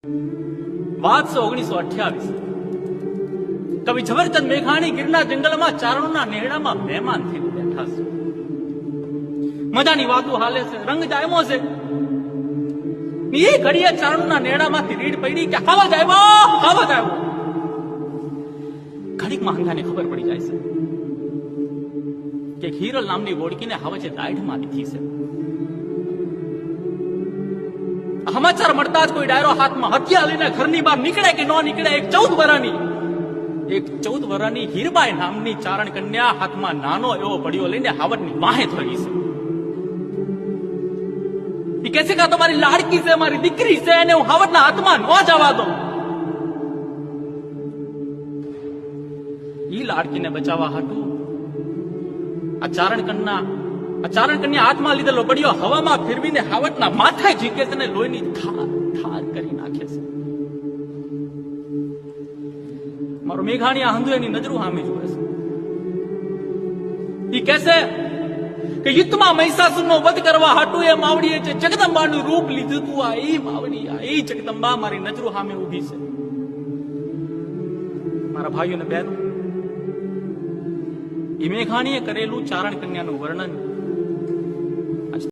વાત છે 1928. કવિ ઝવેરચંદ મેઘાણી ગીરના જંગલમાં ચારણોના નેહડામાં મહેમાન થઈને બેઠા છે. મજાની વાતો હાલે છે, રંગ જામ્યો છે. એ ઘડીએ ચારણોના નેહડામાંથી રીડ પડી કે હાવા જાય. ઘડીકમાં હંધાને ખબર પડી જાય છે કે હિરલ નામની ઓળખીને હવે છે દાઢમાં દીધી છે. સમાચાર મળતા જ કોઈ ડાયરો હાથમાં હથિયાર લઈને ઘરની બહાર નીકળે કે ન નીકળે, એક 14 વર્ષની હીરબાઈ નામની ચારણ કન્યા હાથમાં નાનો એવો પડ્યો લઈને હાવડની વાહે ધરી છે. એ કહે છે કે આ તો મારી લાડકી છે, મારી દીકરી છે, એને હું હાવડના હાથમાં ન જવા દઉં. ઈ લાડકીને બચાવવા હાટું આ ચારણ કન્યા હાથમાં લીધેલો પડ્યો હવામાં ફેરવીને હાવડના માથે ઝીકે છે ને લોહીની ધાર કરી નાખે છે. મારો મેઘાણી આ હંધુ એની નજરો સામે જુએ છે. ઈ કહેશે કે યુદ્ધમાં મહિષાસુરનો વધ કરવા હાટું એ માવડીએ જે જગદંબાનું રૂપ લીધું તું, આ એ માવડી, આ એ જગદંબા મારી નજરો સામે ઊભી છે. મારા ભાઈઓ ને બહેનો, એ મેઘાણીએ કરેલું ચારણ કન્યાનું વર્ણન